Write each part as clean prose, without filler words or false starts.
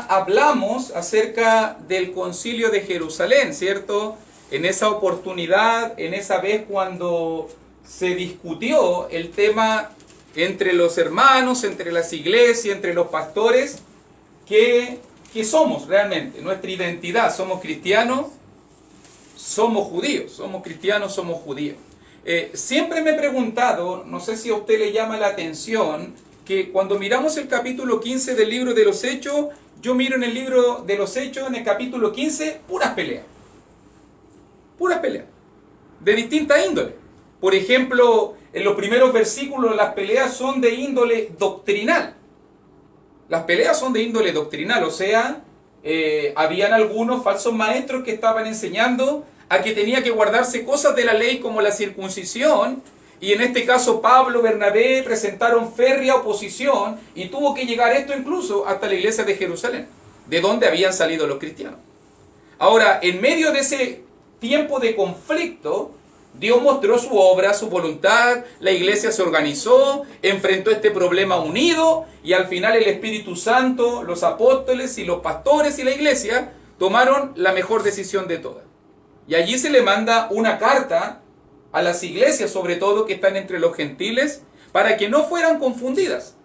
hablamos acerca del Concilio de Jerusalén, ¿cierto? En esa oportunidad, en esa vez cuando se discutió el tema entre los hermanos, entre las iglesias, entre los pastores, ¿qué somos realmente? Nuestra identidad, ¿somos cristianos? Somos judíos, somos cristianos, somos judíos. Siempre me he preguntado, no sé si a usted le llama la atención, que cuando miramos el capítulo 15 del libro de los Hechos, yo miro en el libro de los Hechos, en el capítulo 15, puras peleas, de distinta índole. Por ejemplo, en los primeros versículos las peleas son de índole doctrinal. Las peleas son de índole doctrinal, o sea, habían algunos falsos maestros que estaban enseñando a que tenía que guardarse cosas de la ley como la circuncisión, y en este caso Pablo, Bernabé presentaron férrea oposición y tuvo que llegar esto incluso hasta la iglesia de Jerusalén, de donde habían salido los cristianos. Ahora, en medio de ese tiempo de conflicto, Dios mostró su obra, su voluntad, la iglesia se organizó, enfrentó este problema unido y al final el Espíritu Santo, los apóstoles y los pastores y la iglesia tomaron la mejor decisión de todas. Y allí se le manda una carta a las iglesias, sobre todo que están entre los gentiles, para que no fueran confundidas,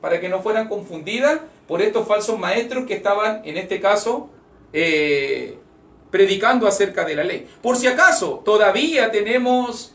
por estos falsos maestros que estaban, en este caso, predicando acerca de la ley. Por si acaso, todavía tenemos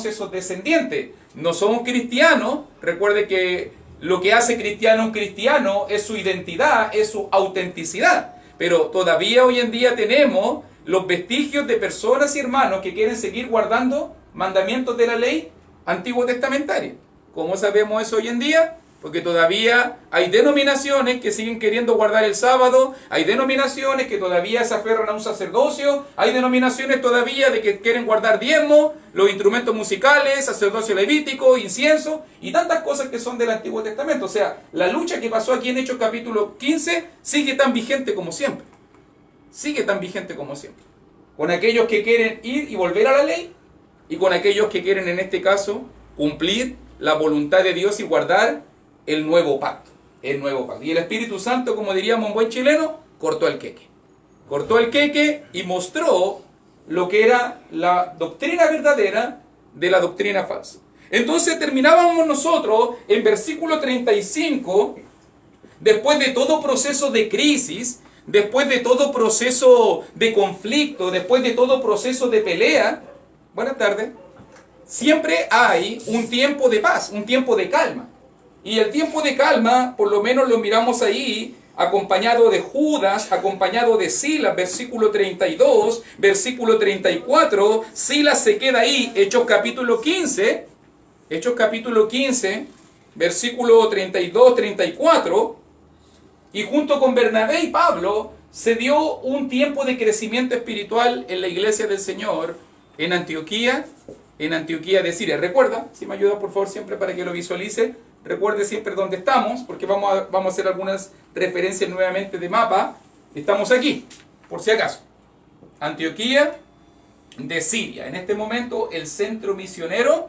esos descendientes. No somos cristianos. Recuerde que lo que hace cristiano un cristiano es su identidad, es su autenticidad. Pero todavía hoy en día tenemos los vestigios de personas y hermanos que quieren seguir guardando mandamientos de la ley antiguo testamentaria. ¿Cómo sabemos eso hoy en día? Porque todavía hay denominaciones que siguen queriendo guardar el sábado, hay denominaciones que todavía se aferran a un sacerdocio, hay denominaciones todavía de que quieren guardar diezmo, los instrumentos musicales, sacerdocio levítico, incienso y tantas cosas que son del Antiguo Testamento. O sea, la lucha que pasó aquí en Hechos capítulo 15 sigue tan vigente como siempre. Con aquellos que quieren ir y volver a la ley y con aquellos que quieren, en este caso, cumplir la voluntad de Dios y guardar el nuevo pacto. Y el Espíritu Santo, como diríamos en buen chileno, cortó el queque y mostró lo que era la doctrina verdadera de la doctrina falsa. Entonces terminábamos nosotros en versículo 35, después de todo proceso de crisis, después de todo proceso de conflicto, después de todo proceso de pelea. Buenas tardes. Siempre hay un tiempo de paz, un tiempo de calma. Y el tiempo de calma, por lo menos lo miramos ahí, acompañado de Judas, acompañado de Silas, versículo 32, versículo 34, Silas se queda ahí, Hechos capítulo 15, versículo 32, 34, y junto con Bernabé y Pablo se dio un tiempo de crecimiento espiritual en la iglesia del Señor en Antioquía de Siria. Recuerda, si me ayuda por favor siempre para que lo visualice, recuerde siempre dónde estamos, porque vamos a hacer algunas referencias nuevamente de mapa. Estamos aquí, por si acaso. Antioquía de Siria, en este momento el centro misionero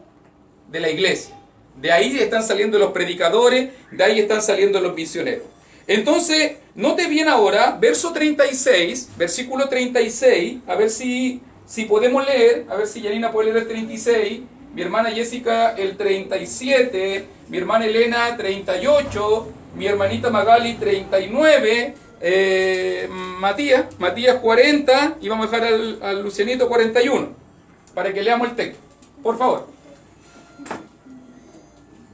de la iglesia. De ahí están saliendo los predicadores, de ahí están saliendo los misioneros. Entonces, note bien ahora, verso 36, versículo 36, a ver si podemos leer, a ver si Yanina puede leer el 36, mi hermana Jessica el 37, mi hermana Elena 38, mi hermanita Magali 39, Matías 40, y vamos a dejar al Lucianito 41, para que leamos el texto, por favor.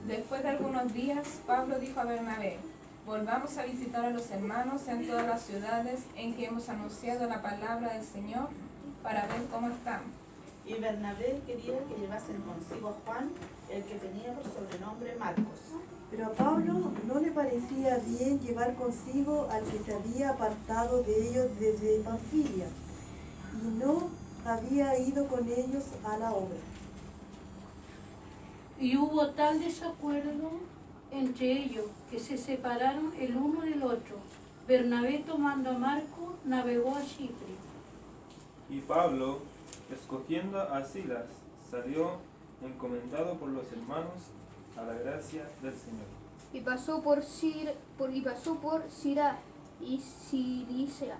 Después de algunos días, Pablo dijo a Bernabé: volvamos a visitar a los hermanos en todas las ciudades en que hemos anunciado la palabra del Señor, para ver cómo están. Y Bernabé quería que llevasen consigo a Juan, el que tenía por sobrenombre Marcos. Pero a Pablo no le parecía bien llevar consigo al que se había apartado de ellos desde Panfilia, y no había ido con ellos a la obra. Y hubo tal desacuerdo entre ellos que se separaron el uno del otro. Bernabé, tomando a Marco, navegó a Chipre. Y Pablo, escogiendo a Silas, salió encomendado por los hermanos a la gracia del Señor. Y pasó por Sira y Cilicia,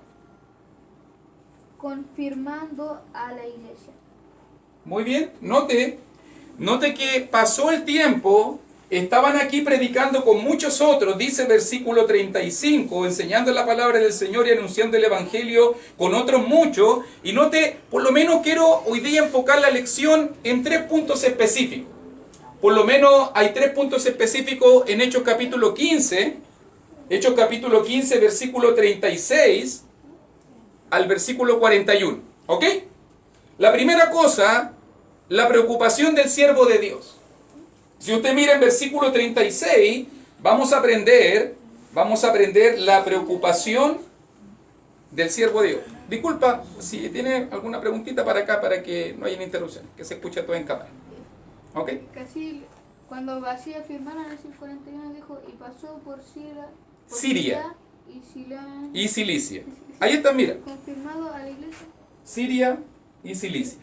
confirmando a la iglesia. Muy bien, note que pasó el tiempo, estaban aquí predicando con muchos otros, dice versículo 35, enseñando la palabra del Señor y anunciando el Evangelio con otros muchos, y note, por lo menos quiero hoy día enfocar la lección en 3 puntos específicos. Por lo menos hay 3 puntos específicos en Hechos capítulo 15, versículo 36 al versículo 41, ¿ok? La primera cosa, la preocupación del siervo de Dios. Si usted mira en versículo 36, vamos a aprender la preocupación del siervo de Dios. Disculpa, si tiene alguna preguntita para acá, para que no haya interrupción, que se escuche todo en cámara. ¿Ok? Casi cuando vacía firmaron en el 41 dijo, y pasó por Siria y y Cilicia. Ahí está, mira. Confirmado a la iglesia. Siria y Cilicia.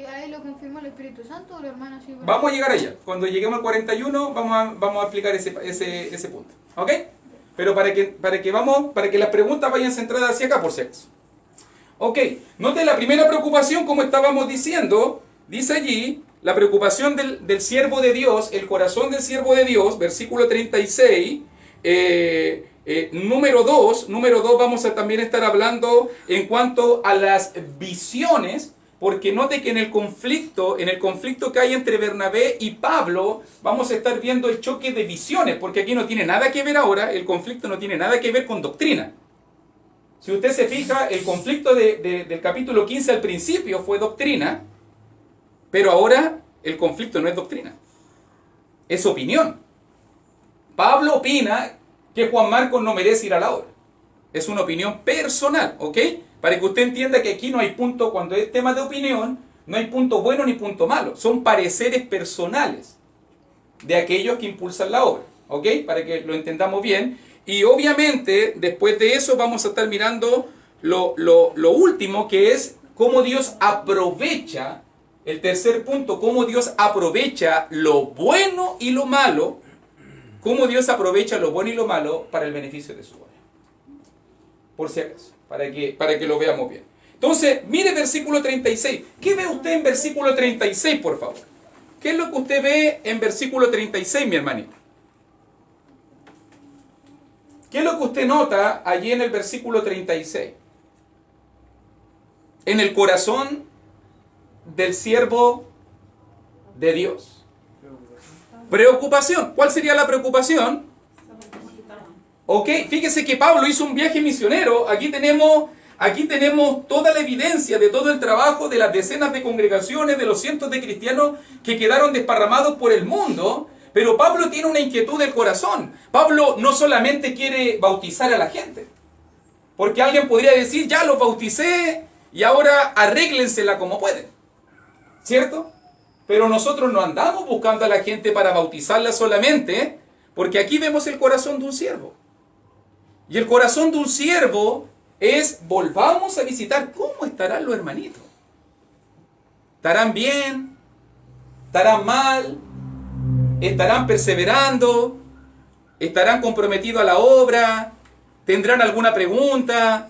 ¿Ahí lo confirmó el Espíritu Santo o los hermanos? Vamos a llegar allá. Cuando lleguemos al 41 vamos a explicar ese punto. ¿Ok? Pero para que las preguntas vayan centradas hacia acá, por si acaso. Ok. Note la primera preocupación, como estábamos diciendo, dice allí, la preocupación del siervo de Dios, el corazón del siervo de Dios, versículo 36, número 2, vamos a también estar hablando en cuanto a las visiones, porque note que en el conflicto que hay entre Bernabé y Pablo, vamos a estar viendo el choque de visiones, porque aquí no tiene nada que ver ahora, el conflicto no tiene nada que ver con doctrina. Si usted se fija, el conflicto del capítulo 15 al principio fue doctrina, pero ahora el conflicto no es doctrina, es opinión. Pablo opina que Juan Marcos no merece ir a la obra. Es una opinión personal, ¿ok? Para que usted entienda que aquí no hay punto, cuando es tema de opinión, no hay punto bueno ni punto malo. Son pareceres personales de aquellos que impulsan la obra, ¿ok? Para que lo entendamos bien. Y obviamente, después de eso, vamos a estar mirando lo último, que es cómo Dios aprovecha, el tercer punto, cómo Dios aprovecha lo bueno y lo malo, cómo Dios aprovecha lo bueno y lo malo para el beneficio de su obra. Por si acaso, para que lo veamos bien. Entonces, mire versículo 36. ¿Qué ve usted en versículo 36, por favor? ¿Qué es lo que usted ve en versículo 36, mi hermanito? ¿Qué es lo que usted nota allí en el versículo 36? En el corazón del siervo de Dios. Preocupación. ¿Cuál sería la preocupación? Ok, fíjese que Pablo hizo un viaje misionero. Aquí tenemos toda la evidencia de todo el trabajo de las decenas de congregaciones, de los cientos de cristianos que quedaron desparramados por el mundo. Pero Pablo tiene una inquietud del corazón. Pablo no solamente quiere bautizar a la gente, porque alguien podría decir, ya los bauticé y ahora arréglensela como pueden, ¿cierto? Pero nosotros no andamos buscando a la gente para bautizarla solamente, porque aquí vemos el corazón de un siervo. Y el corazón de un siervo es, volvamos a visitar cómo estarán los hermanitos. ¿Estarán bien? ¿Estarán mal? ¿Estarán perseverando? ¿Estarán comprometidos a la obra? ¿Tendrán alguna pregunta?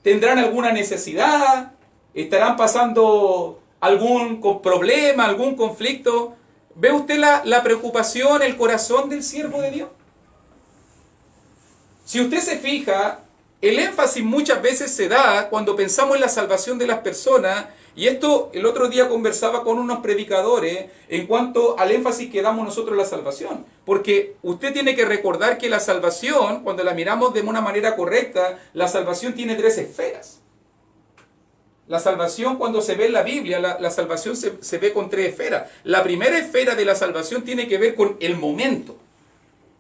¿Tendrán alguna necesidad? ¿Estarán pasando algún problema, algún conflicto? ¿Ve usted la preocupación, el corazón del siervo de Dios? Si usted se fija, el énfasis muchas veces se da cuando pensamos en la salvación de las personas, y esto el otro día conversaba con unos predicadores en cuanto al énfasis que damos nosotros en la salvación. Porque usted tiene que recordar que la salvación, cuando la miramos de una manera correcta, la salvación tiene 3 esferas. La salvación, cuando se ve en la Biblia, la salvación se ve con 3 esferas. La primera esfera de la salvación tiene que ver con el momento.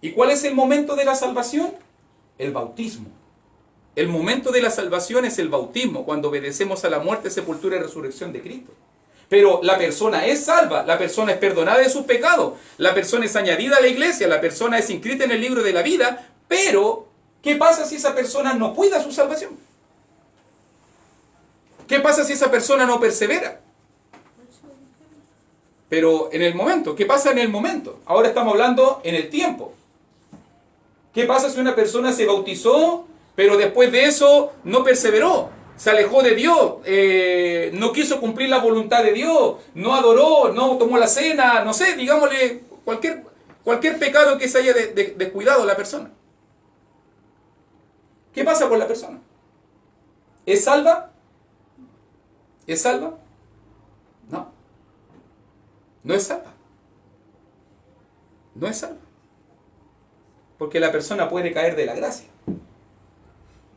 ¿Y cuál es el momento de la salvación? El bautismo. El momento de la salvación es el bautismo, cuando obedecemos a la muerte, sepultura y resurrección de Cristo. Pero la persona es salva, la persona es perdonada de sus pecados, la persona es añadida a la iglesia, la persona es inscrita en el libro de la vida, pero ¿qué pasa si esa persona no cuida su salvación? ¿Qué pasa si esa persona no persevera? Pero en el momento, ¿qué pasa en el momento? Ahora estamos hablando en el tiempo. ¿Qué pasa si una persona se bautizó pero después de eso no perseveró, se alejó de Dios, no quiso cumplir la voluntad de Dios, no adoró, no tomó la cena, no sé, digámosle cualquier pecado que se haya descuidado la persona. ¿Qué pasa con la persona? ¿Es salva? ¿Es salva? No. No es salva. No es salva. Porque la persona puede caer de la gracia.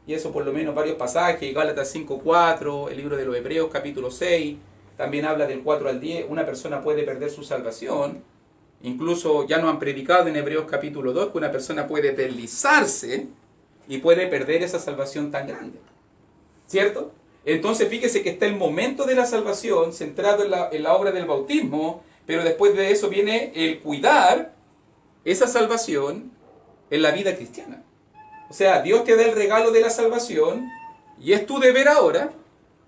Y eso por lo menos varios pasajes, Gálatas 5:4, el libro de los Hebreos capítulo 6, también habla del 4 al 10, una persona puede perder su salvación. Incluso ya nos han predicado en Hebreos capítulo 2 que una persona puede deslizarse y puede perder esa salvación tan grande. ¿Cierto? Entonces fíjese que está el momento de la salvación centrado en la obra del bautismo, pero después de eso viene el cuidar esa salvación en la vida cristiana. O sea, Dios te da el regalo de la salvación y es tu deber ahora,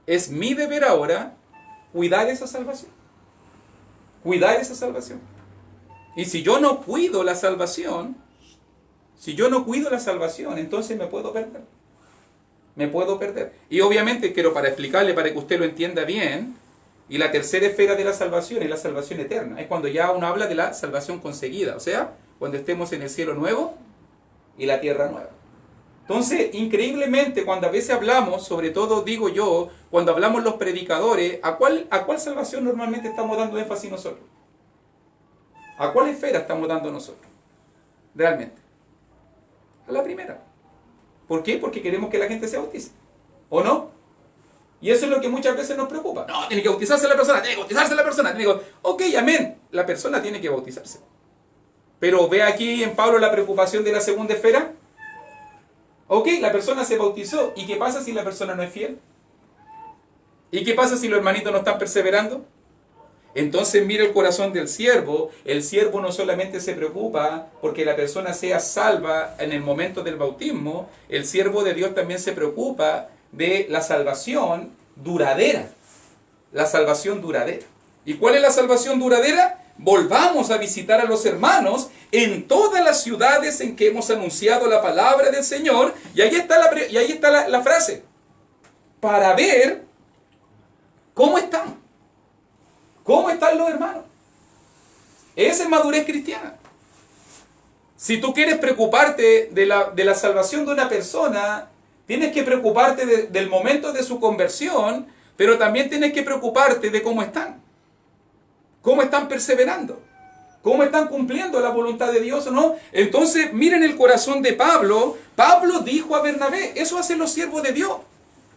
es mi deber ahora, cuidar esa salvación. Cuidar esa salvación. Y si yo no cuido la salvación, entonces me puedo perder. Me puedo perder. Y obviamente quiero para explicarle, para que usted lo entienda bien, y la tercera esfera de la salvación es la salvación eterna. Es cuando ya uno habla de la salvación conseguida. O sea, cuando estemos en el cielo nuevo y la tierra nueva. Entonces, increíblemente, cuando a veces hablamos, sobre todo digo yo, cuando hablamos los predicadores, ¿a cuál salvación normalmente estamos dando énfasis nosotros? ¿A cuál esfera estamos dando nosotros? Realmente. A la primera. ¿Por qué? Porque queremos que la gente se bautice. ¿O no? Y eso es lo que muchas veces nos preocupa. No, tiene que bautizarse la persona, tiene que bautizarse la persona. Ok, amén. La persona tiene que bautizarse. Pero ve aquí en Pablo la preocupación de la segunda esfera. Ok, la persona se bautizó. ¿Y qué pasa si la persona no es fiel? ¿Y qué pasa si los hermanitos no están perseverando? Entonces mira el corazón del siervo. El siervo no solamente se preocupa porque la persona sea salva en el momento del bautismo, el siervo de Dios también se preocupa de la salvación duradera. La salvación duradera. ¿Y cuál es la salvación duradera? Volvamos a visitar a los hermanos en todas las ciudades en que hemos anunciado la palabra del Señor. Y ahí está la frase. Para ver cómo están. ¿Cómo están los hermanos? Esa es madurez cristiana. Si tú quieres preocuparte de la salvación de una persona, tienes que preocuparte del momento de su conversión, pero también tienes que preocuparte de cómo están. ¿Cómo están perseverando? ¿Cómo están cumpliendo la voluntad de Dios o no? Entonces, miren el corazón de Pablo. Pablo dijo a Bernabé, eso hacen los siervos de Dios.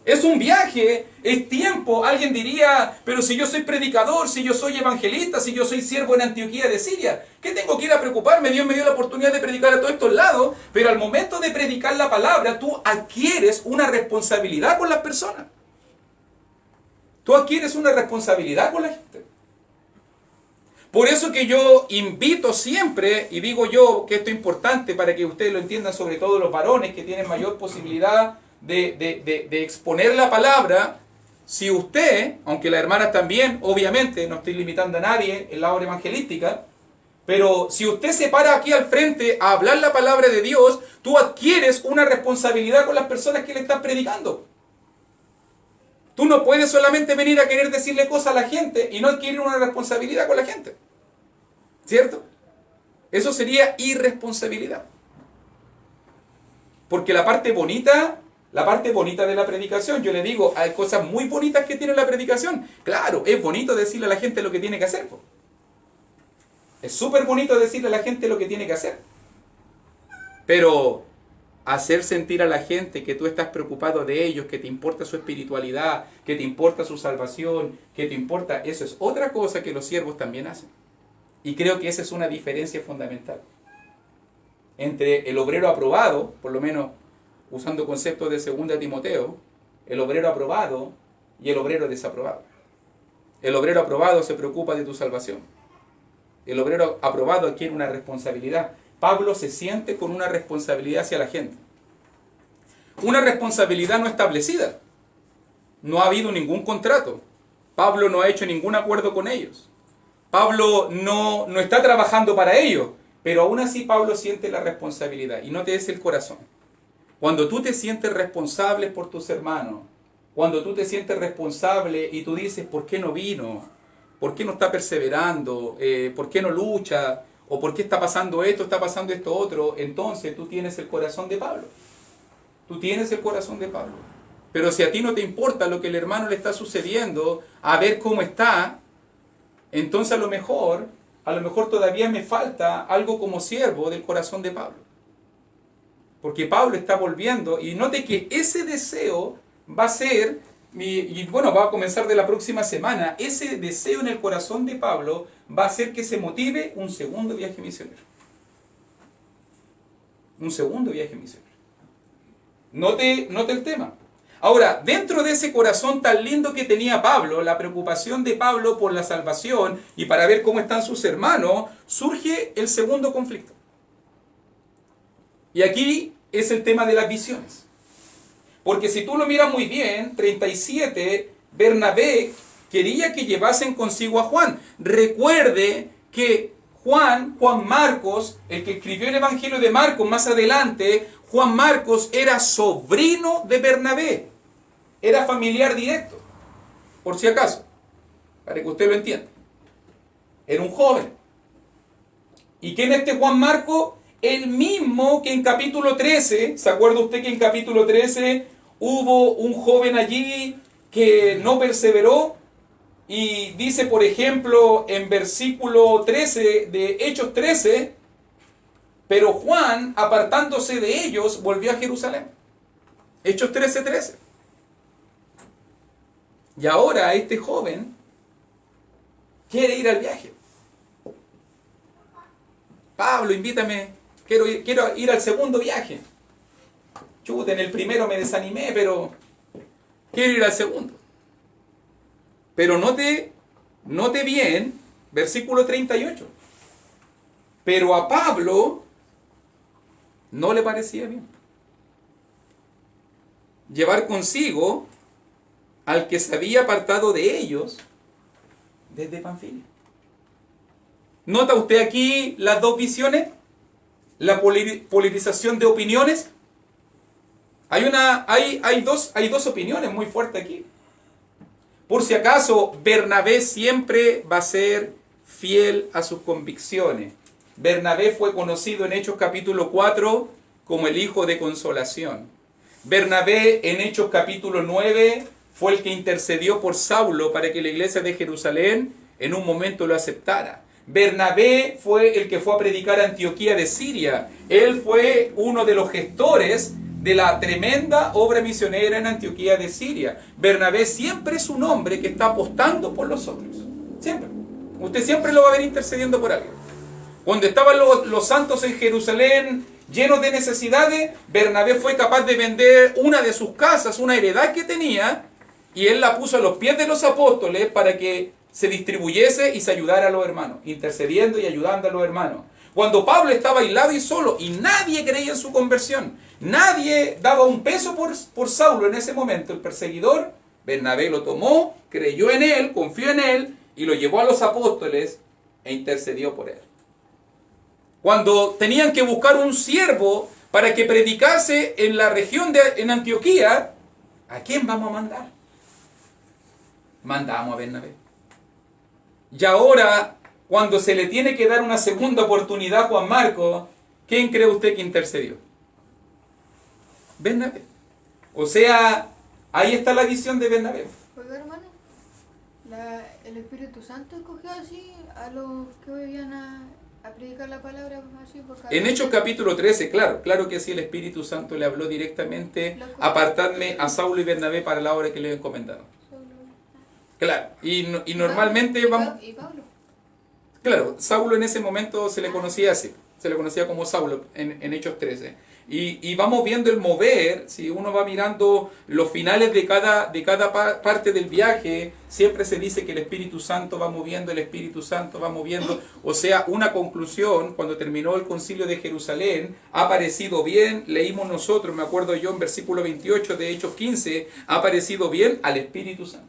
Es un viaje, es tiempo. Alguien diría, pero si yo soy predicador, si yo soy evangelista, si yo soy siervo en Antioquía de Siria, ¿qué tengo que ir a preocuparme? Dios me dio la oportunidad de predicar a todos estos lados, pero al momento de predicar la palabra, tú adquieres una responsabilidad con las personas. Tú adquieres una responsabilidad con la gente. Por eso que yo invito siempre, y digo yo que esto es importante para que ustedes lo entiendan, sobre todo los varones que tienen mayor posibilidad de exponer la palabra. Si usted, aunque las hermanas también, obviamente, no estoy limitando a nadie en la obra evangelística, pero si usted se para aquí al frente a hablar la palabra de Dios, tú adquieres una responsabilidad con las personas que le están predicando. Tú no puedes solamente venir a querer decirle cosas a la gente y no adquirir una responsabilidad con la gente. ¿Cierto? Eso sería irresponsabilidad. Porque la parte bonita de la predicación, yo le digo, hay cosas muy bonitas que tiene la predicación. Claro, es bonito decirle a la gente lo que tiene que hacer. Es súper bonito decirle a la gente lo que tiene que hacer. Pero hacer sentir a la gente que tú estás preocupado de ellos, que te importa su espiritualidad, que te importa su salvación, que te importa, eso es otra cosa que los siervos también hacen. Y creo que esa es una diferencia fundamental entre el obrero aprobado, por lo menos usando conceptos de 2 Timoteo, el obrero aprobado y el obrero desaprobado. El obrero aprobado se preocupa de tu salvación. El obrero aprobado adquiere una responsabilidad. Pablo se siente con una responsabilidad hacia la gente. Una responsabilidad no establecida. No ha habido ningún contrato. Pablo no ha hecho ningún acuerdo con ellos. Pablo no está trabajando para ellos. Pero aún así Pablo siente la responsabilidad. Y note ese el corazón. Cuando tú te sientes responsable por tus hermanos, cuando tú te sientes responsable y tú dices, ¿por qué no vino? ¿Por qué no está perseverando? ¿Por qué no lucha? ¿O por qué está pasando esto otro? Entonces tú tienes el corazón de Pablo. Tú tienes el corazón de Pablo. Pero si a ti no te importa lo que el hermano le está sucediendo, a ver cómo está, entonces a lo mejor todavía me falta algo como siervo del corazón de Pablo. Porque Pablo está volviendo, y note que ese deseo va a ser, va a comenzar de la próxima semana, ese deseo en el corazón de Pablo va a hacer que se motive un segundo viaje misionero. Un segundo viaje misionero. Note el tema. Ahora, dentro de ese corazón tan lindo que tenía Pablo, la preocupación de Pablo por la salvación y para ver cómo están sus hermanos, surge el segundo conflicto. Y aquí es el tema de las visiones. Porque si tú lo miras muy bien, 37, Bernabé quería que llevasen consigo a Juan. Recuerde que Juan Marcos, el que escribió el Evangelio de Marcos más adelante, Juan Marcos era sobrino de Bernabé. Era familiar directo, por si acaso, para que usted lo entienda. Era un joven. ¿Y quién es este Juan Marcos? El mismo que en capítulo 13, ¿se acuerda usted que en capítulo 13 hubo un joven allí que no perseveró? Y dice, por ejemplo, en versículo 13 de Hechos 13, pero Juan, apartándose de ellos, volvió a Jerusalén. Hechos 13:13. Y ahora este joven quiere ir al viaje. Pablo, invítame, quiero ir al segundo viaje. Chuta, en el primero me desanimé, pero quiero ir al segundo. Pero note bien, versículo 38. Pero a Pablo no le parecía bien llevar consigo al que se había apartado de ellos desde Panfilia. ¿Nota usted aquí las dos visiones? La polarización de opiniones. Hay dos opiniones muy fuertes aquí. Por si acaso, Bernabé siempre va a ser fiel a sus convicciones. Bernabé fue conocido en Hechos capítulo 4 como el hijo de consolación. Bernabé en Hechos capítulo 9 fue el que intercedió por Saulo para que la iglesia de Jerusalén en un momento lo aceptara. Bernabé fue el que fue a predicar a Antioquía de Siria. Él fue uno de los gestores de la tremenda obra misionera en Antioquía de Siria. Bernabé siempre es un hombre que está apostando por los otros. Siempre. Usted siempre lo va a ver intercediendo por alguien. Cuando estaban los santos en Jerusalén llenos de necesidades, Bernabé fue capaz de vender una de sus casas, una heredad que tenía, y él la puso a los pies de los apóstoles para que se distribuyese y se ayudara a los hermanos, intercediendo y ayudando a los hermanos. Cuando Pablo estaba aislado y solo, y nadie creía en su conversión, nadie daba un peso por Saulo en ese momento, el perseguidor, Bernabé lo tomó, creyó en él, confió en él, y lo llevó a los apóstoles e intercedió por él. Cuando tenían que buscar un siervo para que predicase en la región en Antioquía, ¿a quién vamos a mandar? Mandamos a Bernabé. Y ahora, cuando se le tiene que dar una segunda oportunidad a Juan Marcos, ¿quién cree usted que intercedió? Bernabé. O sea, ahí está la visión de Bernabé. Oiga, hermano, el Espíritu Santo escogió así a los que venían a predicar la palabra así por cada En Hechos capítulo 13, claro que sí, el Espíritu Santo le habló directamente, apartadme a Saulo y Bernabé para la obra que le he encomendado. Claro, y normalmente vamos... ¿Y Pablo? Claro, Saulo en ese momento se le conocía así, se le conocía como Saulo en Hechos 13. Y vamos viendo el mover, si uno va mirando los finales de cada parte del viaje, siempre se dice que el Espíritu Santo va moviendo, el Espíritu Santo va moviendo. O sea, una conclusión, cuando terminó el concilio de Jerusalén, ha parecido bien, leímos nosotros, me acuerdo yo en versículo 28 de Hechos 15, ha parecido bien al Espíritu Santo.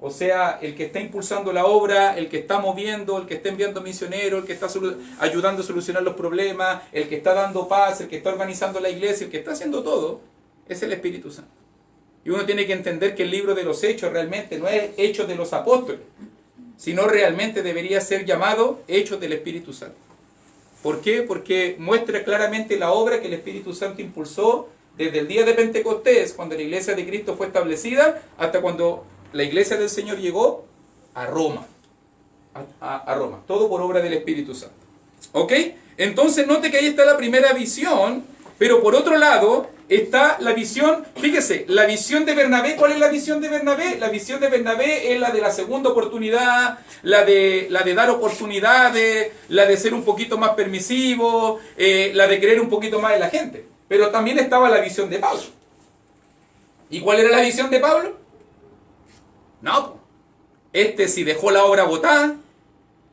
O sea, el que está impulsando la obra, el que está moviendo, el que está enviando misioneros, el que está ayudando a solucionar los problemas, el que está dando paz, el que está organizando la iglesia, el que está haciendo todo, es el Espíritu Santo. Y uno tiene que entender que el libro de los Hechos realmente no es Hechos de los Apóstoles, sino realmente debería ser llamado Hechos del Espíritu Santo. ¿Por qué? Porque muestra claramente la obra que el Espíritu Santo impulsó desde el día de Pentecostés, cuando la iglesia de Cristo fue establecida, hasta cuando la iglesia del Señor llegó a Roma. A Roma. Todo por obra del Espíritu Santo. ¿Ok? Entonces note que ahí está la primera visión, pero por otro lado está la visión, fíjese, la visión de Bernabé. ¿Cuál es la visión de Bernabé? La visión de Bernabé es la de la segunda oportunidad, la de dar oportunidades, la de ser un poquito más permisivo, la de creer un poquito más en la gente. Pero también estaba la visión de Pablo. ¿Y cuál era la visión de Pablo? No, si dejó la obra botada,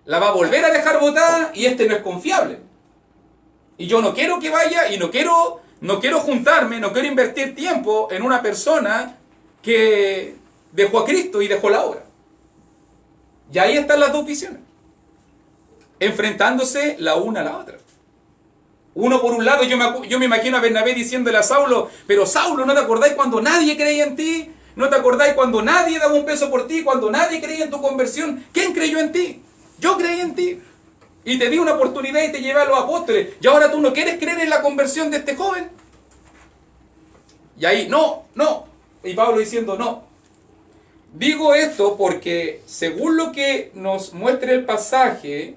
la va a volver a dejar botada y no es confiable. Y yo no quiero que vaya y no quiero juntarme, no quiero invertir tiempo en una persona que dejó a Cristo y dejó la obra. Y ahí están las dos visiones, enfrentándose la una a la otra. Uno por un lado, yo me imagino a Bernabé diciéndole a Saulo, pero Saulo, ¿no te acordáis cuando nadie creía en ti? ¿No te acordáis cuando nadie daba un peso por ti? Cuando nadie creía en tu conversión. ¿Quién creyó en ti? Yo creí en ti. Y te di una oportunidad y te llevé a los apóstoles. Y ahora tú no quieres creer en la conversión de este joven. Y ahí, no. Y Pablo diciendo, no. Digo esto porque, según lo que nos muestra el pasaje,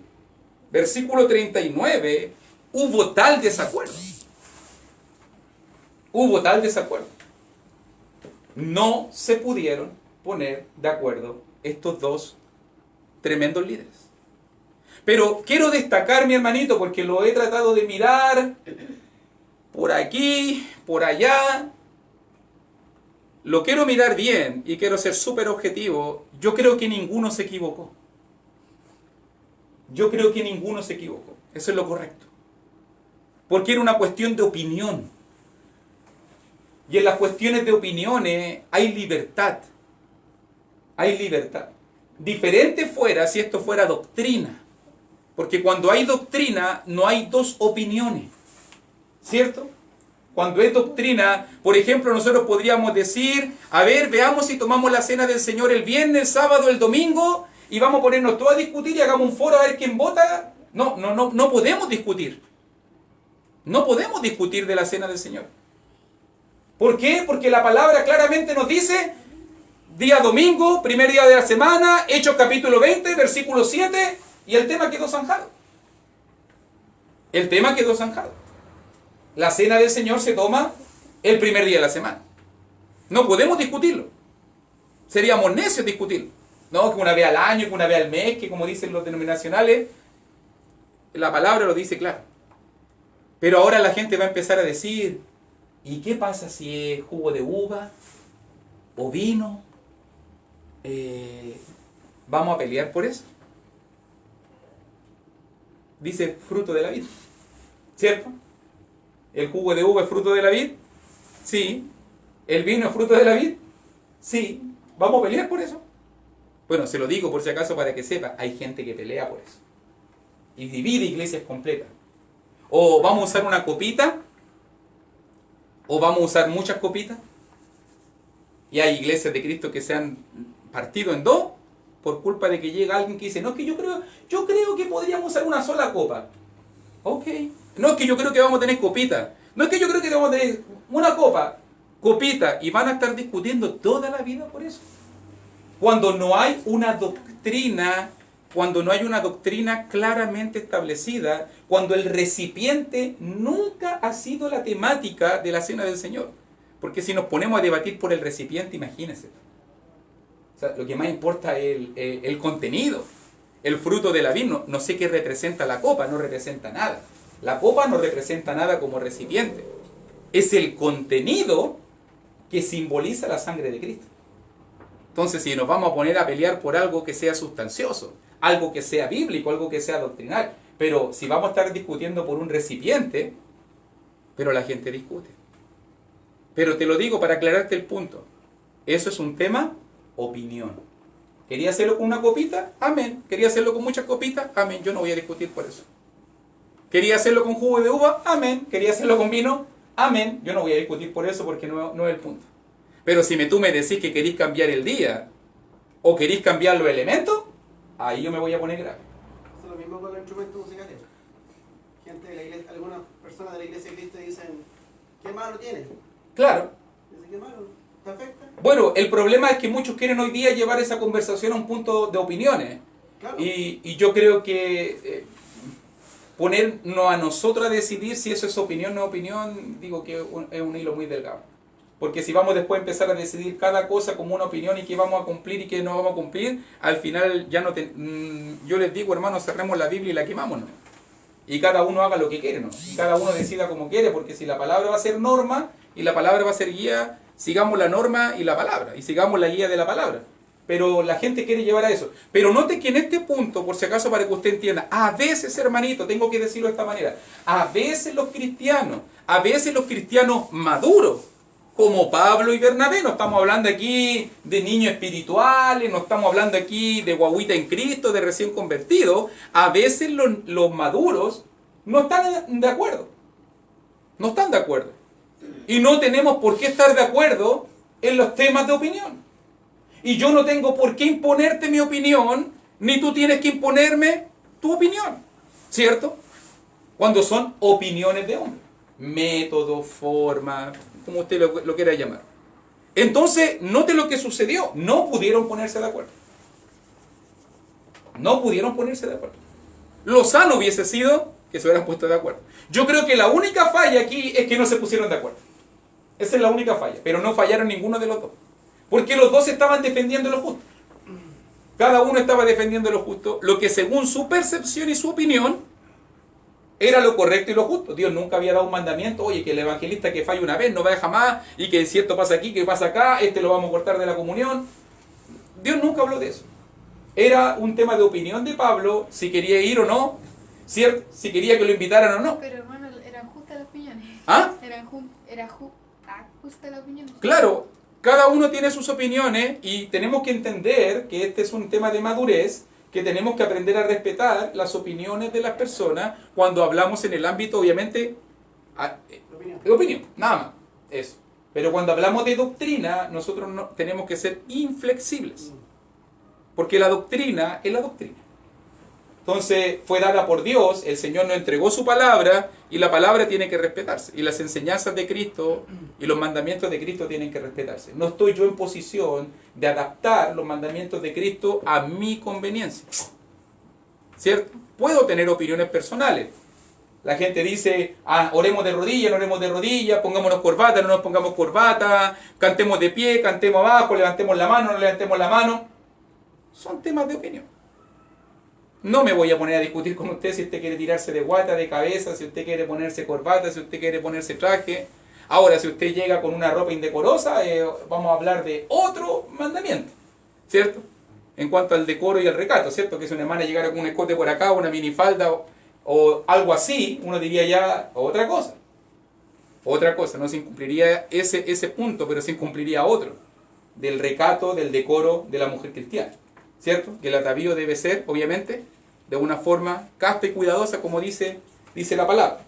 versículo 39, hubo tal desacuerdo. Hubo tal desacuerdo. No se pudieron poner de acuerdo estos dos tremendos líderes. Pero quiero destacar, mi hermanito, porque lo he tratado de mirar por aquí, por allá. Lo quiero mirar bien y quiero ser súper objetivo. Yo creo que ninguno se equivocó. Yo creo que ninguno se equivocó. Eso es lo correcto. Porque era una cuestión de opinión. Y en las cuestiones de opiniones hay libertad. Hay libertad. Diferente fuera si esto fuera doctrina. Porque cuando hay doctrina no hay dos opiniones. ¿Cierto? Cuando es doctrina, por ejemplo, nosotros podríamos decir, a ver, veamos si tomamos la cena del Señor el viernes, el sábado, el domingo, y vamos a ponernos todos a discutir y hagamos un foro a ver quién vota. No podemos discutir. No podemos discutir de la cena del Señor. ¿Por qué? Porque la palabra claramente nos dice, día domingo, primer día de la semana, Hechos capítulo 20, versículo 7, y el tema quedó zanjado. El tema quedó zanjado. La cena del Señor se toma el primer día de la semana. No podemos discutirlo. Seríamos necios discutirlo. No, que una vez al año, que una vez al mes, que como dicen los denominacionales, la palabra lo dice claro. Pero ahora la gente va a empezar a decir, ¿y qué pasa si es jugo de uva o vino? ¿Vamos a pelear por eso? Dice fruto de la vid, ¿cierto? ¿El jugo de uva es fruto de la vid? Sí. ¿El vino es fruto de la vid? Sí. ¿Vamos a pelear por eso? Bueno, se lo digo por si acaso para que sepa, hay gente que pelea por eso. Y divide iglesias completas. O vamos a usar una copita, o vamos a usar muchas copitas. Y hay iglesias de Cristo que se han partido en dos por culpa de que llega alguien que dice, no, es que yo creo que podríamos usar una sola copa. Ok. No, es que yo creo que vamos a tener copita. No, es que yo creo que vamos a tener una copa, copita, y van a estar discutiendo toda la vida por eso. Cuando no hay una doctrina, cuando no hay una doctrina claramente establecida, cuando el recipiente nunca ha sido la temática de la cena del Señor. Porque si nos ponemos a debatir por el recipiente, imagínense. O sea, lo que más importa es el contenido, el fruto de la vid. No sé qué representa la copa, no representa nada. La copa no representa nada como recipiente. Es el contenido que simboliza la sangre de Cristo. Entonces, si nos vamos a poner a pelear por algo que sea sustancioso, algo que sea bíblico, algo que sea doctrinal, pero si vamos a estar discutiendo por un recipiente, pero la gente discute. Pero te lo digo para aclararte el punto. Eso es un tema opinión. ¿Quería hacerlo con una copita? Amén. ¿Quería hacerlo con muchas copitas? Amén. Yo no voy a discutir por eso. ¿Quería hacerlo con jugo de uva? Amén. ¿Quería hacerlo con vino? Amén. Yo no voy a discutir por eso porque no es el punto. Pero si tú me decís que queréis cambiar el día o queréis cambiar los elementos, ahí yo me voy a poner grave. Es lo mismo con los instrumentos musicales. Gente de la iglesia, algunas personas de la iglesia de Cristo dicen, ¿qué malo tiene? Claro. Dicen, ¿qué malo? ¿Te afecta? Bueno, el problema es que muchos quieren hoy día llevar esa conversación a un punto de opiniones. Claro. Y yo creo que ponernos a nosotros a decidir si eso es opinión o no opinión, digo que es un hilo muy delgado. Porque si vamos después a empezar a decidir cada cosa como una opinión y qué vamos a cumplir y qué no vamos a cumplir, al final ya no yo les digo, hermanos, cerremos la Biblia y la quemamos, ¿no? Y cada uno haga lo que quiere, ¿no? Y cada uno decida como quiere, porque si la palabra va a ser norma y la palabra va a ser guía, sigamos la norma y la palabra, y sigamos la guía de la palabra. Pero la gente quiere llevar a eso. Pero note que en este punto, por si acaso para que usted entienda, a veces, hermanito, tengo que decirlo de esta manera, a veces los cristianos maduros, como Pablo y Bernabé, no estamos hablando aquí de niños espirituales, no estamos hablando aquí de guaguita en Cristo, de recién convertidos, a veces los maduros no están de acuerdo. No están de acuerdo. Y no tenemos por qué estar de acuerdo en los temas de opinión. Y yo no tengo por qué imponerte mi opinión, ni tú tienes que imponerme tu opinión. ¿Cierto? Cuando son opiniones de hombre. Método, forma, como usted lo quiera llamar. Entonces, note lo que sucedió. No pudieron ponerse de acuerdo. No pudieron ponerse de acuerdo. Lo sano hubiese sido que se hubieran puesto de acuerdo. Yo creo que la única falla aquí es que no se pusieron de acuerdo. Esa es la única falla. Pero no fallaron ninguno de los dos. Porque los dos estaban defendiendo lo justo. Cada uno estaba defendiendo lo justo, lo que según su percepción y su opinión era lo correcto y lo justo. Dios nunca había dado un mandamiento, oye, que el evangelista que falla una vez no vaya jamás, y que cierto pasa aquí, que pasa acá, lo vamos a cortar de la comunión. Dios nunca habló de eso. Era un tema de opinión de Pablo, si quería ir o no, ¿cierto? Si quería que lo invitaran o no. Pero hermano, eran justas las opiniones. ¿Ah? Era justa la opinión. Claro, cada uno tiene sus opiniones y tenemos que entender que este es un tema de madurez, que tenemos que aprender a respetar las opiniones de las personas cuando hablamos en el ámbito, obviamente, de opinión, nada más, eso. Pero cuando hablamos de doctrina, nosotros no, tenemos que ser inflexibles, porque la doctrina es la doctrina. Entonces, fue dada por Dios, el Señor nos entregó su palabra, y la palabra tiene que respetarse, y las enseñanzas de Cristo y los mandamientos de Cristo tienen que respetarse. No estoy yo en posición de adaptar los mandamientos de Cristo a mi conveniencia, ¿cierto? Puedo tener opiniones personales. La gente dice, oremos de rodillas, no oremos de rodillas, pongámonos corbata, no nos pongamos corbata, cantemos de pie, cantemos abajo, levantemos la mano, no levantemos la mano. Son temas de opinión. No me voy a poner a discutir con usted si usted quiere tirarse de guata, de cabeza, si usted quiere ponerse corbata, si usted quiere ponerse traje. Ahora, si usted llega con una ropa indecorosa, vamos a hablar de otro mandamiento, ¿cierto? En cuanto al decoro y al recato, ¿cierto? Que si una hermana llegara con un escote por acá, una minifalda o algo así, uno diría ya otra cosa. Otra cosa, no se incumpliría ese punto, pero se incumpliría otro, del recato, del decoro de la mujer cristiana. ¿Cierto? Que el atavío debe ser, obviamente, de una forma casta y cuidadosa, como dice la palabra.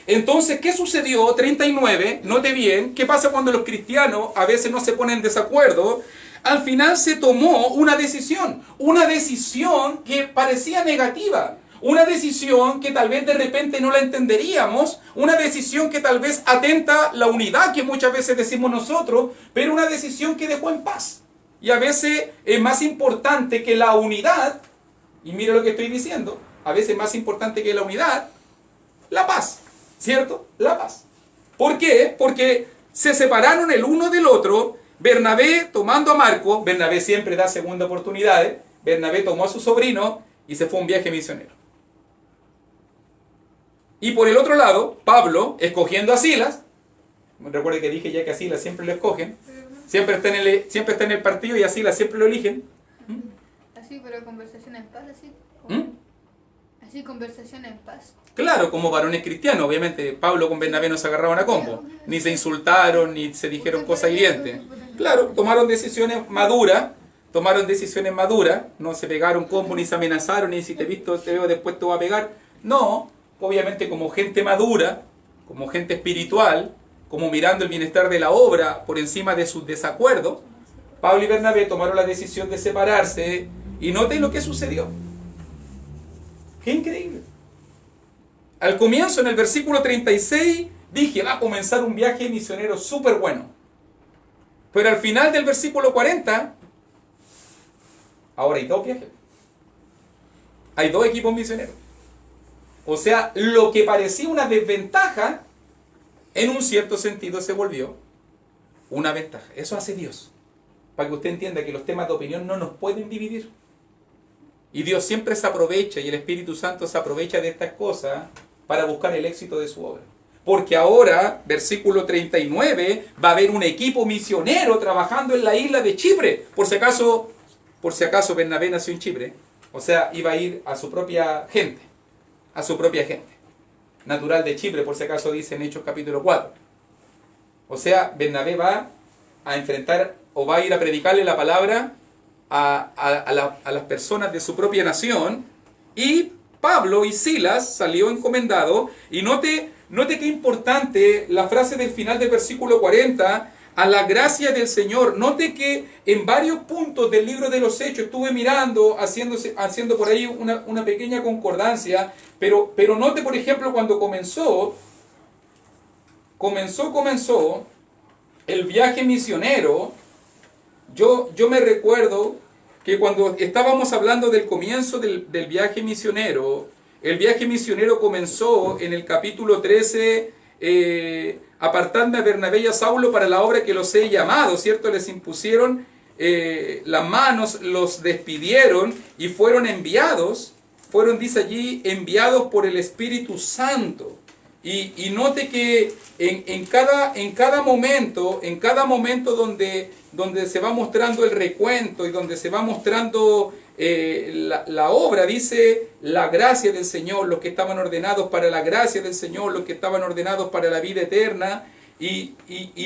Entonces, ¿qué sucedió? 39, note bien, ¿qué pasa cuando los cristianos a veces no se ponen en desacuerdo? Al final se tomó una decisión que parecía negativa, una decisión que tal vez de repente no la entenderíamos, una decisión que tal vez atenta la unidad que muchas veces decimos nosotros, pero una decisión que dejó en paz. Y a veces es más importante que la unidad, y mire lo que estoy diciendo, a veces es más importante que la unidad, la paz, ¿cierto? La paz. ¿Por qué? Porque se separaron el uno del otro, Bernabé tomando a Marco, Bernabé siempre da segunda oportunidades, Bernabé tomó a su sobrino y se fue a un viaje misionero. Y por el otro lado, Pablo, escogiendo a Silas, recuerde que dije ya que a Silas siempre lo escogen, siempre está en el partido y a Silas siempre lo eligen. Así, pero conversación en paz, así. Así, conversación en paz. Claro, como varones cristianos, obviamente Pablo con Bernabé no se agarraron a combo, ni se insultaron, ni se dijeron cosas hirientes. Claro, tomaron decisiones maduras tomaron decisiones maduras, no se pegaron combos ni se amenazaron, ni si te he visto, te veo después te voy a pegar. No, obviamente como gente madura, como gente espiritual, como mirando el bienestar de la obra por encima de sus desacuerdos, Pablo y Bernabé tomaron la decisión de separarse y noten lo que sucedió. ¡Qué increíble! Al comienzo, en el versículo 36, dije, va a comenzar un viaje misionero súper bueno. Pero al final del versículo 40, ahora hay 2 viajes. Hay 2 equipos misioneros. O sea, lo que parecía una desventaja, en un cierto sentido se volvió una ventaja. Eso hace Dios. Para que usted entienda que los temas de opinión no nos pueden dividir. Y Dios siempre se aprovecha, y el Espíritu Santo se aprovecha de estas cosas para buscar el éxito de su obra. Porque ahora, versículo 39, va a haber un equipo misionero trabajando en la isla de Chipre. Por si acaso Bernabé nació en Chipre. O sea, iba a ir a su propia gente. A su propia gente. Natural de Chipre, por si acaso dice en Hechos capítulo 4. O sea, Bernabé va a enfrentar o va a ir a predicarle la palabra a las personas de su propia nación. Y Pablo y Silas salió encomendado. Y note qué importante la frase del final del versículo 40, a la gracia del Señor. Note que en varios puntos del libro de los Hechos estuve mirando, haciendo por ahí una pequeña concordancia, pero note, por ejemplo, cuando comenzó el viaje misionero. Yo me recuerdo que cuando estábamos hablando del comienzo del viaje misionero, el viaje misionero comenzó en el capítulo 13, apartadme a Bernabé y a Saulo para la obra que los he llamado, ¿cierto? Les impusieron las manos, los despidieron y fueron enviados, dice allí, enviados por el Espíritu Santo. Y note que en cada momento donde se va mostrando el recuento y donde se va mostrando la obra, dice la gracia del Señor, los que estaban ordenados para la gracia del Señor, los que estaban ordenados para la vida eterna. Y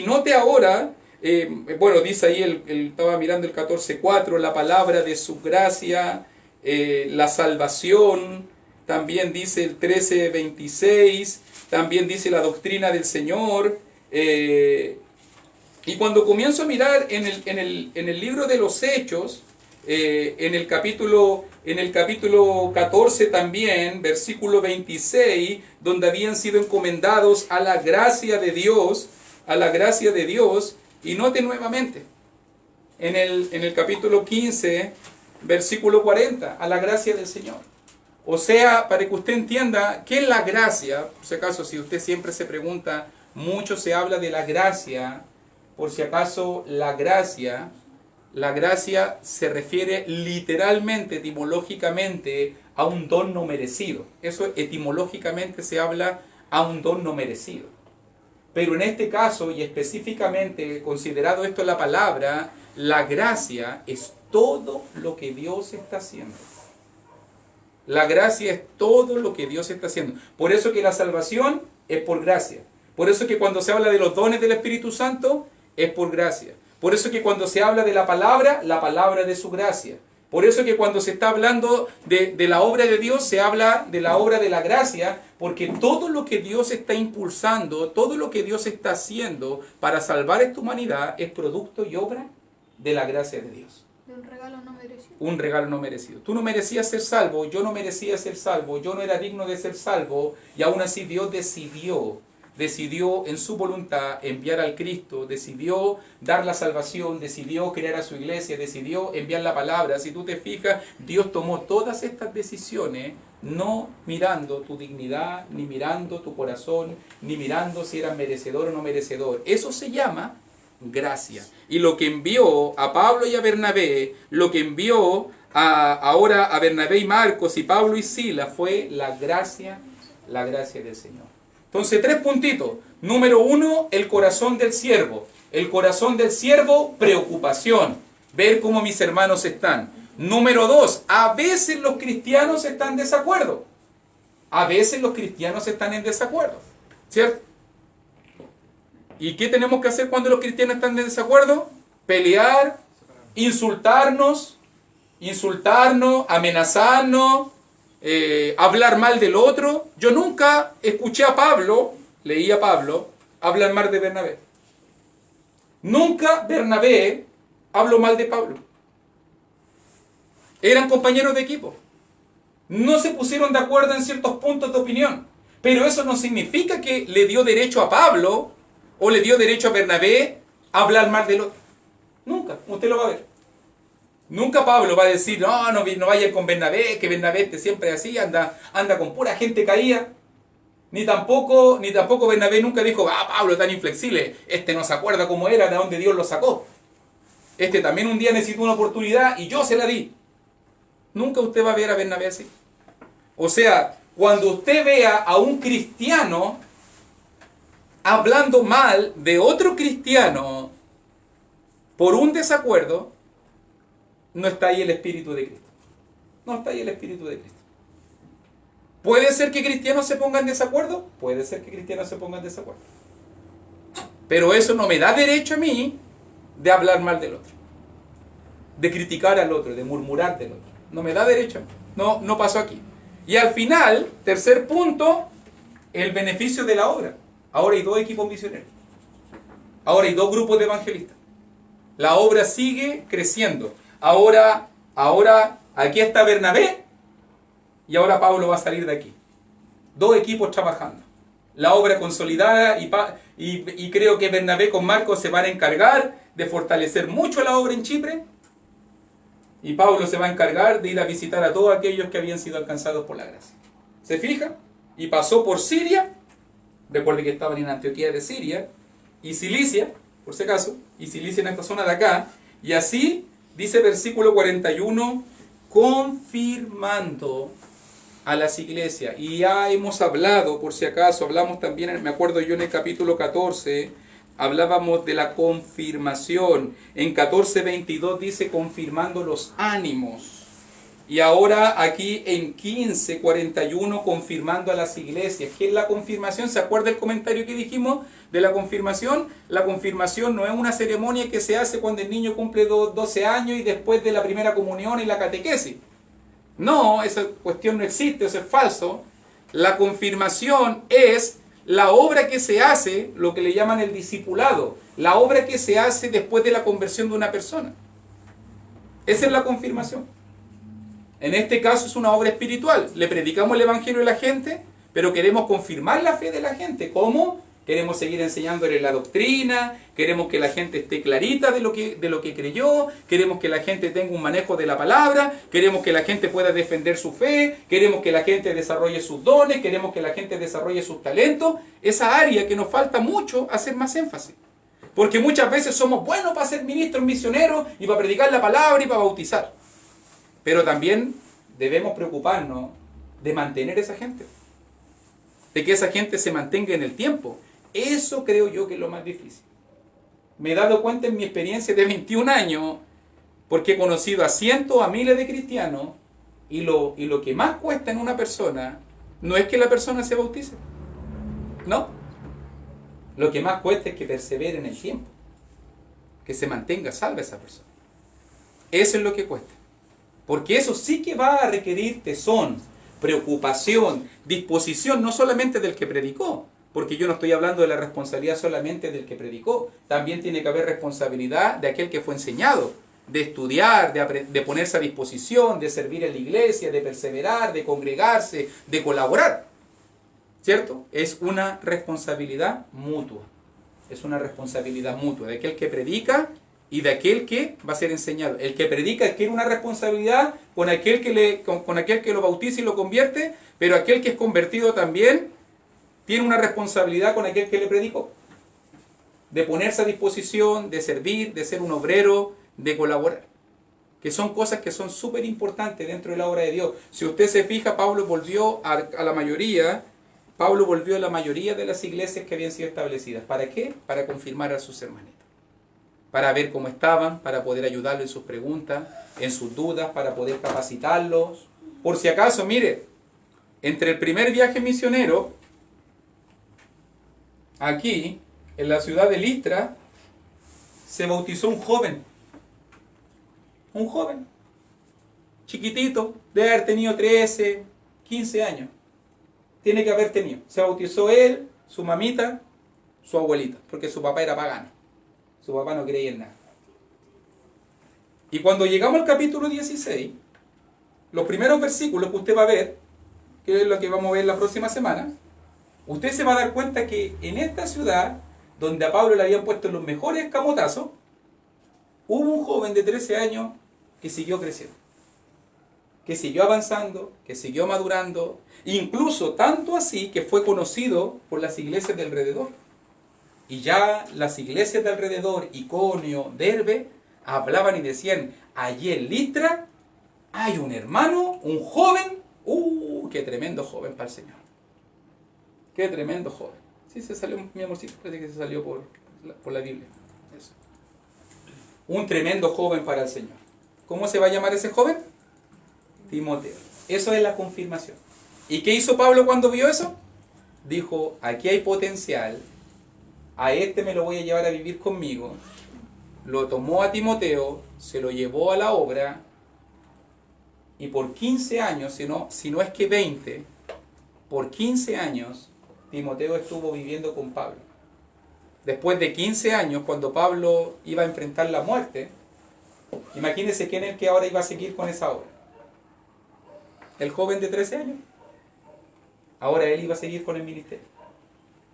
note ahora, dice ahí, estaba mirando el 14:4, la palabra de su gracia, la salvación, también dice el 13:26, también dice la doctrina del Señor. Y cuando comienzo a mirar en el libro de los Hechos, en el capítulo 14 también, versículo 26, donde habían sido encomendados a la gracia de Dios, y note nuevamente, en el capítulo 15, versículo 40, a la gracia del Señor. O sea, para que usted entienda qué es la gracia, por si acaso, si usted siempre se pregunta, mucho se habla de la gracia, por si acaso la gracia se refiere literalmente, etimológicamente, a un don no merecido. Eso etimológicamente se habla a un don no merecido. Pero en este caso, y específicamente considerado esto la palabra, la gracia es todo lo que Dios está haciendo. La gracia es todo lo que Dios está haciendo. Por eso que la salvación es por gracia. Por eso que cuando se habla de los dones del Espíritu Santo, es por gracia. Por eso que cuando se habla de la palabra de su gracia. Por eso que cuando se está hablando de la obra de Dios, se habla de la obra de la gracia, porque todo lo que Dios está impulsando, todo lo que Dios está haciendo para salvar esta humanidad, es producto y obra de la gracia de Dios. De un regalo no merecido. Un regalo no merecido. Tú no merecías ser salvo, yo no merecía ser salvo, yo no era digno de ser salvo, y aún así Dios decidió en su voluntad enviar al Cristo, decidió dar la salvación, decidió crear a su iglesia, decidió enviar la palabra. Si tú te fijas, Dios tomó todas estas decisiones no mirando tu dignidad, ni mirando tu corazón, ni mirando si eras merecedor o no merecedor. Eso se llama gracia. Y lo que envió a Pablo y a Bernabé, lo que envió ahora a Bernabé y Marcos y Pablo y Silas fue la gracia del Señor. Entonces, 3 puntitos. Número 1, el corazón del siervo. El corazón del siervo, preocupación. Ver cómo mis hermanos están. Número 2, a veces los cristianos están en desacuerdo. A veces los cristianos están en desacuerdo. ¿Cierto? ¿Y qué tenemos que hacer cuando los cristianos están en desacuerdo? Pelear, insultarnos, amenazarnos, hablar mal del otro. Yo nunca escuché a Pablo, leí a Pablo, hablar mal de Bernabé. Nunca Bernabé habló mal de Pablo. Eran compañeros de equipo. No se pusieron de acuerdo en ciertos puntos de opinión. Pero eso no significa que le dio derecho a Pablo o le dio derecho a Bernabé a hablar mal del otro. Nunca, usted lo va a ver. Nunca Pablo va a decir, no vaya con Bernabé, que Bernabé siempre así, anda con pura gente caída. Ni tampoco Bernabé nunca dijo, Pablo tan inflexible, no se acuerda cómo era, de dónde Dios lo sacó. También un día necesitó una oportunidad y yo se la di. Nunca usted va a ver a Bernabé así. O sea, cuando usted vea a un cristiano hablando mal de otro cristiano por un desacuerdo, no está ahí el Espíritu de Cristo. No está ahí el Espíritu de Cristo. ¿Puede ser que cristianos se pongan en desacuerdo? Puede ser que cristianos se pongan en desacuerdo. Pero eso no me da derecho a mí de hablar mal del otro, de criticar al otro, de murmurar del otro. No me da derecho a mí. No pasó aquí. Y al final, tercer punto, el beneficio de la obra. Ahora hay 2 equipos misioneros. Ahora hay 2 grupos de evangelistas. La obra sigue creciendo. Ahora, aquí está Bernabé y ahora Pablo va a salir de aquí. 2 equipos trabajando. La obra consolidada y creo que Bernabé con Marcos se van a encargar de fortalecer mucho la obra en Chipre y Pablo se va a encargar de ir a visitar a todos aquellos que habían sido alcanzados por la gracia. ¿Se fija? Y pasó por Siria, recuerde que estaban en Antioquía de Siria, y Cilicia, por si acaso, y Cilicia en esta zona de acá, y así dice versículo 41, confirmando a las iglesias. Y ya hemos hablado, por si acaso, hablamos también, me acuerdo yo en el capítulo 14, hablábamos de la confirmación. En 14:22 dice confirmando los ánimos. Y ahora aquí en 15:41 confirmando a las iglesias. ¿Qué es la confirmación? ¿Se acuerda el comentario que dijimos de la confirmación? La confirmación no es una ceremonia que se hace cuando el niño cumple 12 años y después de la primera comunión y la catequesis. No, esa cuestión no existe, eso es falso. La confirmación es la obra que se hace, lo que le llaman el discipulado, la obra que se hace después de la conversión de una persona. Esa es la confirmación. En este caso es una obra espiritual. Le predicamos el evangelio a la gente, pero queremos confirmar la fe de la gente. ¿Cómo? Queremos seguir enseñándole la doctrina, queremos que la gente esté clarita de lo que creyó, queremos que la gente tenga un manejo de la palabra, queremos que la gente pueda defender su fe, queremos que la gente desarrolle sus dones, queremos que la gente desarrolle sus talentos. Esa área que nos falta mucho hacer más énfasis. Porque muchas veces somos buenos para ser ministros misioneros y para predicar la palabra y para bautizar. Pero también debemos preocuparnos de mantener a esa gente, de que esa gente se mantenga en el tiempo. Eso creo yo que es lo más difícil. Me he dado cuenta en mi experiencia de 21 años, porque he conocido a cientos, a miles de cristianos, y lo que más cuesta en una persona no es que la persona se bautice. No. Lo que más cuesta es que persevere en el tiempo, que se mantenga salva esa persona. Eso es lo que cuesta. Porque eso sí que va a requerir tesón, preocupación, disposición, no solamente del que predicó, porque yo no estoy hablando de la responsabilidad solamente del que predicó, también tiene que haber responsabilidad de aquel que fue enseñado, de estudiar, de ponerse a disposición, de servir en la iglesia, de perseverar, de congregarse, de colaborar. ¿Cierto? Es una responsabilidad mutua. Es una responsabilidad mutua de aquel que predica y de aquel que va a ser enseñado. El que predica adquiere una responsabilidad con aquel que lo bautiza y lo convierte, pero aquel que es convertido también tiene una responsabilidad con aquel que le predicó. De ponerse a disposición, de servir, de ser un obrero, de colaborar. Que son cosas que son súper importantes dentro de la obra de Dios. Si usted se fija, Pablo volvió a la mayoría de las iglesias que habían sido establecidas. ¿Para qué? Para confirmar a sus hermanitos. Para ver cómo estaban, para poder ayudarlos en sus preguntas, en sus dudas, para poder capacitarlos. Por si acaso, mire, entre el primer viaje misionero, aquí, en la ciudad de Listra, se bautizó un joven. Un joven, chiquitito, debe haber tenido 13, 15 años. Tiene que haber tenido. Se bautizó él, su mamita, su abuelita, porque su papá era pagano. Su papá no creía en nada. Y cuando llegamos al capítulo 16, los primeros versículos que usted va a ver, que es lo que vamos a ver la próxima semana, usted se va a dar cuenta que en esta ciudad, donde a Pablo le habían puesto los mejores escamotazos, hubo un joven de 13 años que siguió creciendo, que siguió avanzando, que siguió madurando, incluso tanto así que fue conocido por las iglesias de alrededor. Y ya las iglesias de alrededor, Iconio, Derbe, hablaban y decían, allí en Listra hay un hermano, un joven, qué tremendo joven para el Señor. Qué tremendo joven. Sí, se salió, mi amorcito, parece que se salió por la Biblia. Eso. Un tremendo joven para el Señor. ¿Cómo se va a llamar ese joven? Timoteo. Eso es la confirmación. ¿Y qué hizo Pablo cuando vio eso? Dijo, aquí hay potencial, a este me lo voy a llevar a vivir conmigo. Lo tomó a Timoteo, se lo llevó a la obra, y por 15 años, si no es que 20, por 15 años, Timoteo estuvo viviendo con Pablo. Después de 15 años, cuando Pablo iba a enfrentar la muerte, imagínense quién es el que ahora iba a seguir con esa obra. El joven de 13 años. Ahora él iba a seguir con el ministerio.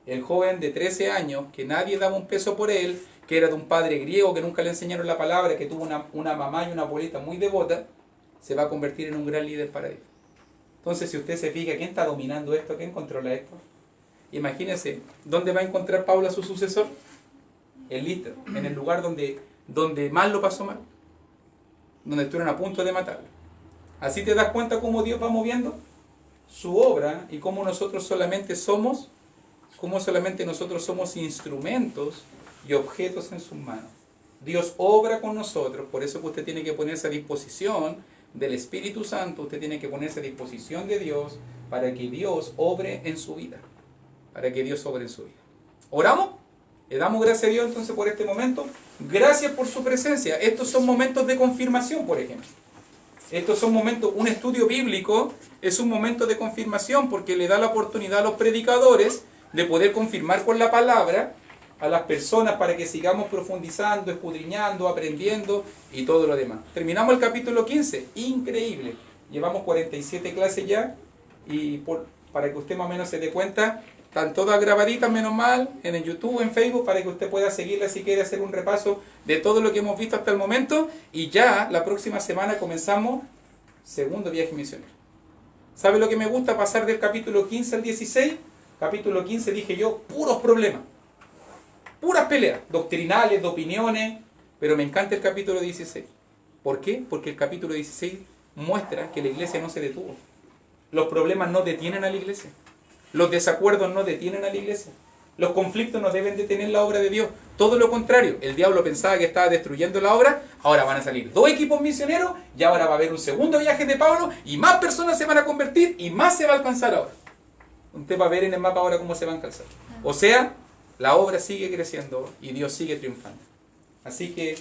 El joven de 13 años, que nadie daba un peso por él, que era de un padre griego, que nunca le enseñaron la palabra, que tuvo una mamá y una abuelita muy devota, se va a convertir en un gran líder para ellos. Entonces, si usted se fija, ¿quién está dominando esto? ¿Quién controla esto? Imagínense, ¿dónde va a encontrar Pablo a su sucesor? En Listra, en el lugar donde más lo pasó mal, donde estuvieron a punto de matarlo. Así te das cuenta cómo Dios va moviendo su obra y cómo nosotros solamente somos instrumentos y objetos en sus manos. Dios obra con nosotros, por eso que usted tiene que ponerse a disposición del Espíritu Santo, usted tiene que ponerse a disposición de Dios para que Dios obre en su vida. Para que Dios obre en su vida. ¿Oramos? Le damos gracias a Dios entonces por este momento. Gracias por su presencia. Estos son momentos de confirmación, por ejemplo. Estos son momentos, un estudio bíblico es un momento de confirmación porque le da la oportunidad a los predicadores de poder confirmar con la palabra a las personas para que sigamos profundizando, escudriñando, aprendiendo y todo lo demás. Terminamos el capítulo 15, increíble. Llevamos 47 clases ya y para que usted más o menos se dé cuenta, están todas grabaditas, menos mal, en el YouTube, en Facebook, para que usted pueda seguirla si quiere hacer un repaso de todo lo que hemos visto hasta el momento. Y ya la próxima semana comenzamos segundo viaje misionero. ¿Sabe lo que me gusta? Pasar del capítulo 15 al 16. Capítulo 15 dije yo, puros problemas. Puras peleas, doctrinales, de opiniones, pero me encanta el capítulo 16. ¿Por qué? Porque el capítulo 16 muestra que la iglesia no se detuvo. Los problemas no detienen a la iglesia. Los desacuerdos no detienen a la iglesia. Los conflictos no deben detener la obra de Dios. Todo lo contrario, el diablo pensaba que estaba destruyendo la obra, ahora van a salir 2 equipos misioneros y ahora va a haber un segundo viaje de Pablo y más personas se van a convertir y más se va a alcanzar ahora. Usted va a ver en el mapa ahora cómo se va a alcanzar. O sea, la obra sigue creciendo y Dios sigue triunfando. Así que